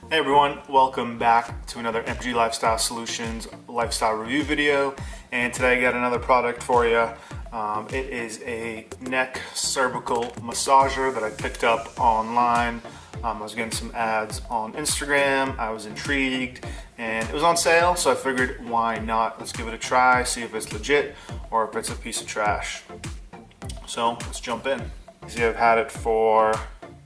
Hey everyone, welcome back to another MG Lifestyle Solutions lifestyle review video. And today I got another product for you. It is a neck cervical massager that I picked up online. I was getting some ads on Instagram. I was intrigued and it was on sale, so I figured why not? Let's give it a try, see if it's legit or if it's a piece of trash. So let's jump in. See, I've had it for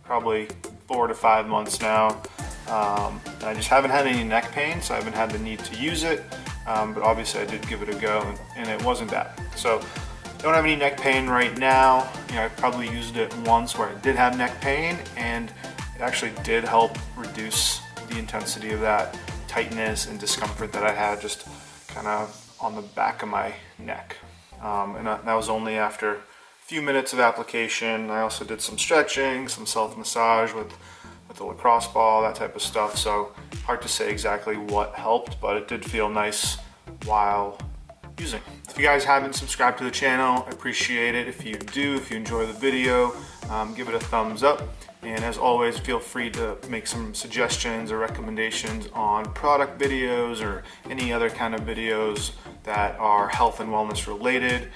probably 4 to 5 months now. And I just haven't had any neck pain, so I haven't had the need to use it, but obviously I did give it a go and it wasn't bad. So I don't have any neck pain right now. I probably used it once where I did have neck pain, and it actually did help reduce the intensity of that tightness and discomfort that I had just kind of on the back of my neck. And that was only after a few minutes of application. I also did some stretching, some self-massage with the lacrosse ball, that type of stuff. So hard to say exactly what helped, but it did feel nice while using. If you guys haven't subscribed to the channel, I appreciate it. If you do, if you enjoy the video, give it a thumbs up. And as always, feel free to make some suggestions or recommendations on product videos or any other kind of videos that are health and wellness related.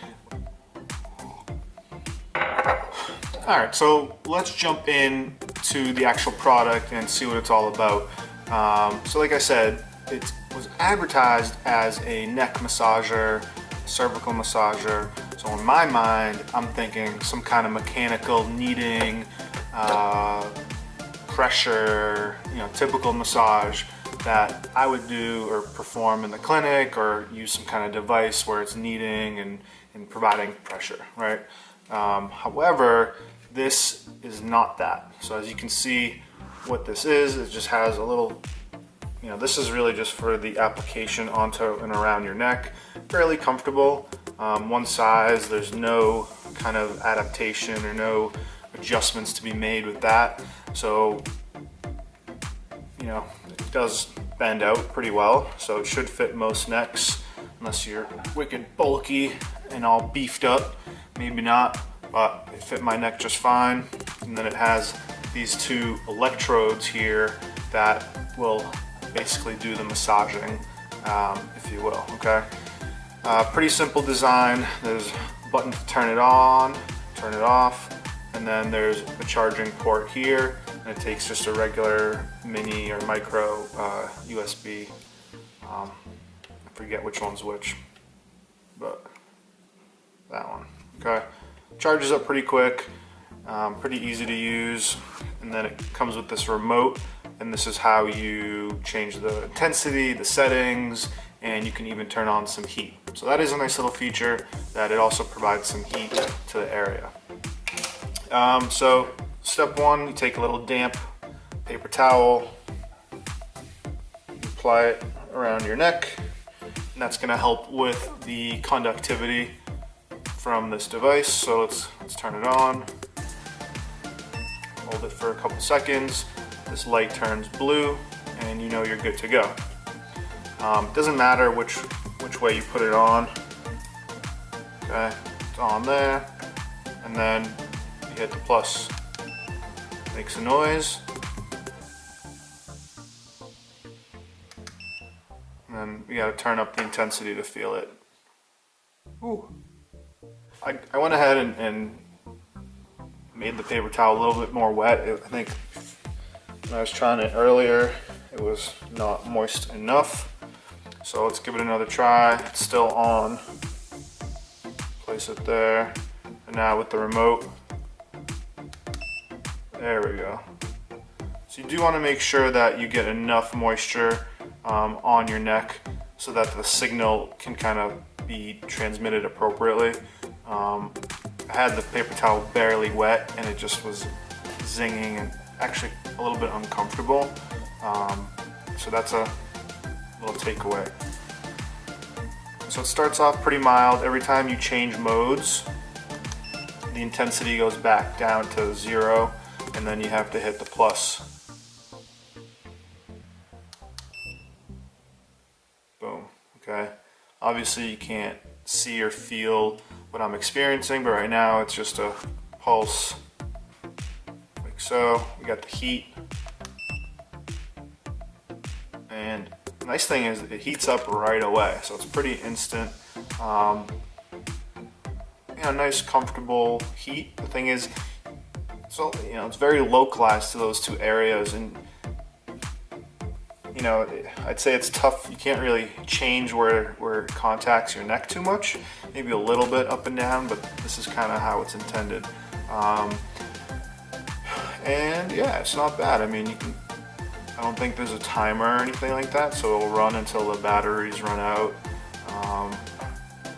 All right, so let's jump in to the actual product and see what it's all about. So like I said, it was advertised as a neck massager, cervical massager. So in my mind, I'm thinking some kind of mechanical kneading, pressure, typical massage that I would do or perform in the clinic, or use some kind of device where it's kneading and providing pressure, right? However, this is not that. So as you can see, what this is, it just has a little, this is really just for the application onto and around your neck. Fairly comfortable, one size. There's no kind of adaptation or no adjustments to be made with that. So, it does bend out pretty well. So it should fit most necks, unless you're wicked bulky and all beefed up. Maybe not, but it fit my neck just fine. And then it has these two electrodes here that will basically do the massaging, if you will, okay? Pretty simple design. There's a button to turn it on, turn it off, and then there's a charging port here, and it takes just a regular mini or micro USB. I forget which one's which, but that one, okay? Charges up pretty quick, pretty easy to use, and then it comes with this remote, and this is how you change the intensity, the settings, and you can even turn on some heat. So that is a nice little feature, that it also provides some heat to the area. So step one, you take a little damp paper towel, apply it around your neck, and that's going to help with the conductivity from this device. So let's turn it on, hold it for a couple seconds. This light turns blue and you're good to go. Doesn't matter which way you put it on. Okay, it's on there, and then you hit the plus. Makes a noise, and then you got to turn up the intensity to feel it. Ooh. I went ahead and made the paper towel a little bit more wet. I think when I was trying it earlier, it was not moist enough. So let's give it another try. It's still on. Place it there. And now with the remote, there we go. So you do want to make sure that you get enough moisture on your neck so that the signal can kind of be transmitted appropriately. I had the paper towel barely wet and it just was zinging and actually a little bit uncomfortable. So that's a little takeaway. So it starts off pretty mild. Every time you change modes, the intensity goes back down to 0, and then you have to hit the plus. Boom, okay. Obviously you can't see or feel what I'm experiencing, but right now it's just a pulse, like so. We got the heat, And the nice thing is it heats up right away, so it's pretty instant. Nice comfortable heat. The thing is, so it's very localized to those two areas, and I'd say it's tough. You can't really change where it contacts your neck too much. Maybe a little bit up and down, but this is kind of how it's intended. And yeah, it's not bad. I mean, I don't think there's a timer or anything like that, so it'll run until the batteries run out,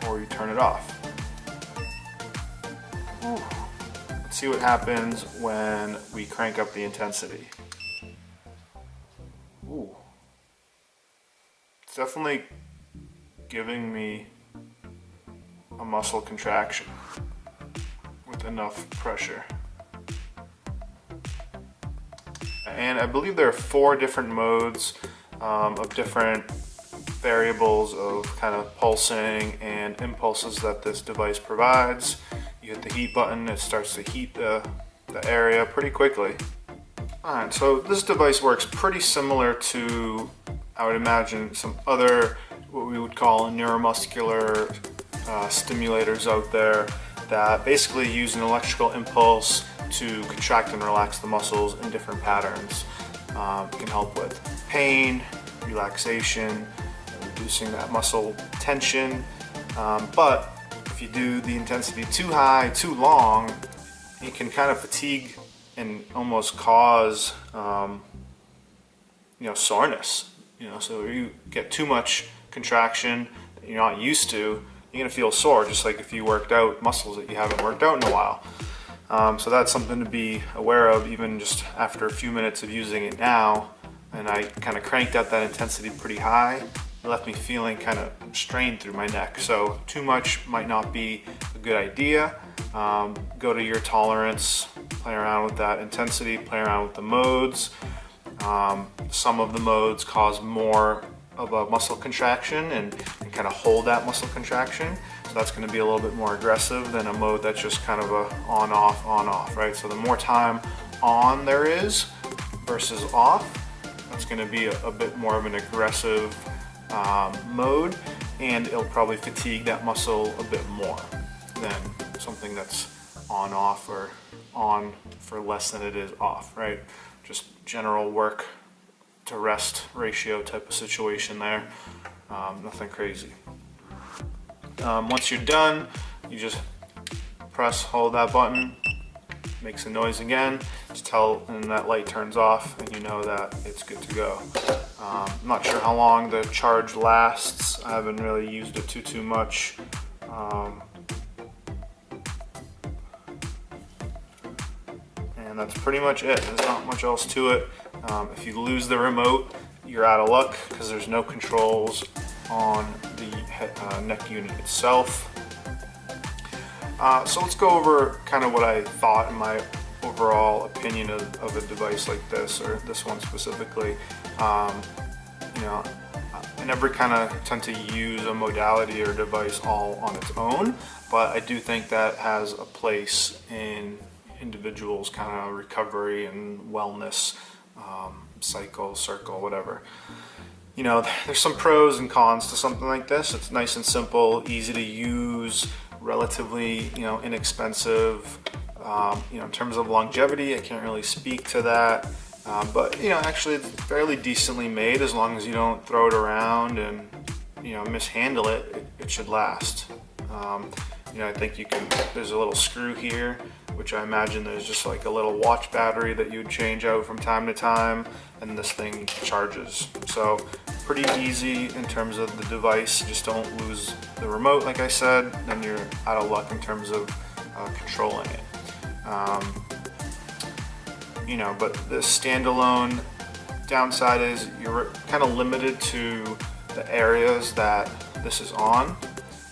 or you turn it off. Ooh. Let's see what happens when we crank up the intensity. Ooh. It's definitely giving me a muscle contraction with enough pressure. And I believe there are 4 different modes of different variables of kind of pulsing and impulses that this device provides. You hit the heat button, it starts to heat the area pretty quickly. Alright, so this device works pretty similar to, I would imagine, some other what we would call neuromuscular stimulators out there that basically use an electrical impulse to contract and relax the muscles in different patterns. It can help with pain, relaxation, reducing that muscle tension, but if you do the intensity too high, too long, it can kind of fatigue and almost cause soreness. So if you get too much contraction that you're not used to, you're gonna feel sore, just like if you worked out muscles that you haven't worked out in a while. So that's something to be aware of, even just after a few minutes of using it now. And I kind of cranked up that intensity pretty high. It left me feeling kind of strained through my neck. So too much might not be a good idea. Go to your tolerance, play around with that intensity, play around with the modes. Some of the modes cause more of a muscle contraction and kind of hold that muscle contraction. So that's going to be a little bit more aggressive than a mode that's just kind of a on-off, right? So the more time on there is versus off, that's going to be a bit more of an aggressive mode, and it'll probably fatigue that muscle a bit more than something that's on-off or on for less than it is off, right? Just general work to rest ratio type of situation there. Nothing crazy. Once you're done, you just hold that button, makes a noise again, and that light turns off, and you know that it's good to go. I'm not sure how long the charge lasts. I haven't really used it too much. And that's pretty much it. There's not much else to it. If you lose the remote, you're out of luck because there's no controls on the neck unit itself. So let's go over kind of what I thought and my overall opinion of a device like this, or this one specifically. I never kind of tend to use a modality or device all on its own, but I do think that has a place in individuals' kind of recovery and wellness circle, whatever. There's some pros and cons to something like this. It's nice and simple, easy to use, relatively inexpensive. In terms of longevity, I can't really speak to that, but actually it's fairly decently made. As long as you don't throw it around and mishandle it, it should last. I think there's a little screw here, which I imagine there's just like a little watch battery that you would change out from time to time, and this thing charges. So pretty easy in terms of the device. Just don't lose the remote, like I said, then you're out of luck in terms of controlling it. But the standalone downside is you're kind of limited to the areas that this is on.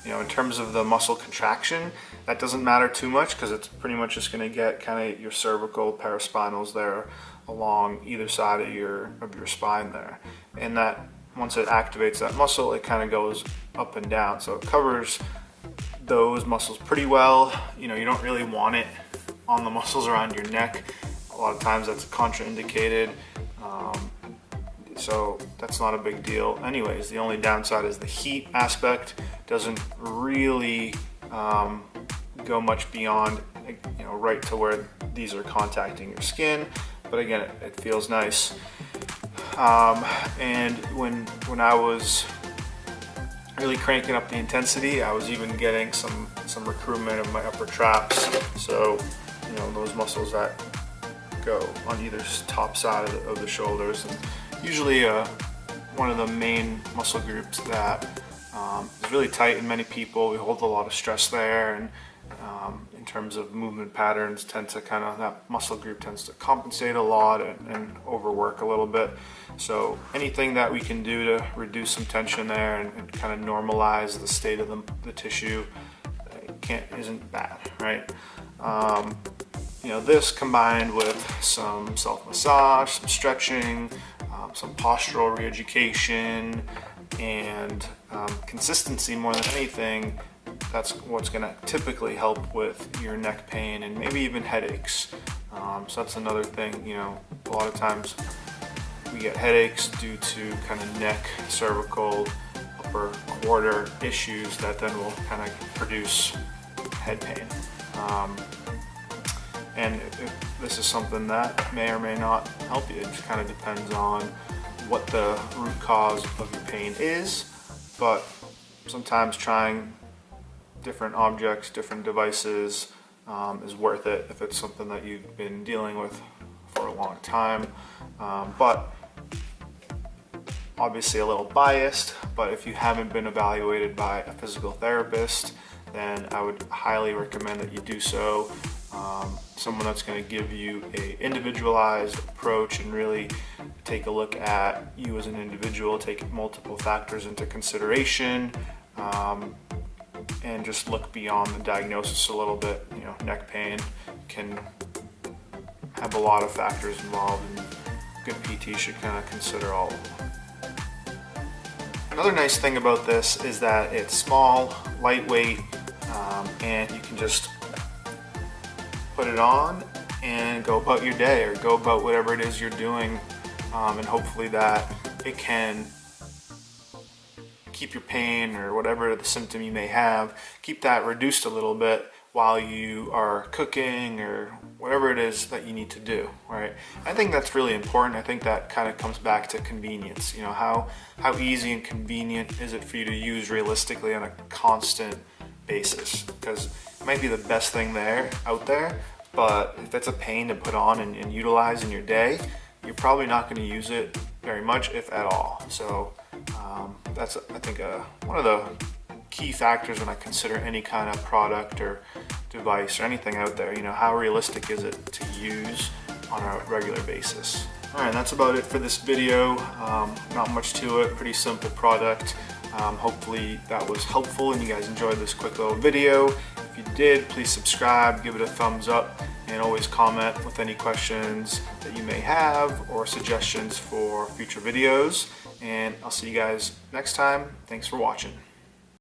In terms of the muscle contraction, that doesn't matter too much because it's pretty much just going to get kind of your cervical paraspinals there along either side of your spine there. And that once it activates that muscle, it kind of goes up and down. So it covers those muscles pretty well. You don't really want it on the muscles around your neck. A lot of times that's contraindicated. so that's not a big deal anyways. The only downside is the heat aspect. Doesn't really go much beyond, you know, right to where these are contacting your skin, but again, it feels nice. And when I was really cranking up the intensity, I was even getting some recruitment of my upper traps. So, you know, those muscles that go on either top side of the shoulders, and usually one of the main muscle groups that is really tight in many people. We hold a lot of stress there, and in terms of movement patterns, that muscle group tends to compensate a lot and overwork a little bit. So anything that we can do to reduce some tension there and kind of normalize the state of the tissue isn't bad, right? You know, this combined with some self-massage, some stretching, some postural re-education, and consistency more than anything, that's what's going to typically help with your neck pain and maybe even headaches. So that's another thing, you know, a lot of times we get headaches due to kind of neck, cervical, upper quarter issues that then will kind of produce head pain. And this is something that may or may not help you. It just kind of depends on what the root cause of your pain is, but sometimes trying different objects, different devices is worth it if it's something that you've been dealing with for a long time. But obviously a little biased, but if you haven't been evaluated by a physical therapist, then I would highly recommend that you do so. Someone that's going to give you a individualized approach and really take a look at you as an individual, take multiple factors into consideration, and just look beyond the diagnosis a little bit. You know, neck pain can have a lot of factors involved, and good PT should kind of consider all of them. Another nice thing about this is that it's small, lightweight, and you can just put it on and go about your day, or go about whatever it is you're doing, and hopefully that it can keep your pain or whatever the symptom you may have, keep that reduced a little bit while you are cooking or whatever it is that you need to do, right? I think that's really important. I think that kind of comes back to convenience. You know, how easy and convenient is it for you to use realistically on a constant basis? Because it might be the best thing out there, but if it's a pain to put on and utilize in your day, you're probably not going to use it very much, if at all. So that's, I think, one of the key factors when I consider any kind of product or device or anything out there. You know, how realistic is it to use on a regular basis? Alright, that's about it for this video. Not much to it, pretty simple product. Hopefully that was helpful and you guys enjoyed this quick little video. If you did, please subscribe, give it a thumbs up, and always comment with any questions that you may have or suggestions for future videos. And I'll see you guys next time. Thanks for watching.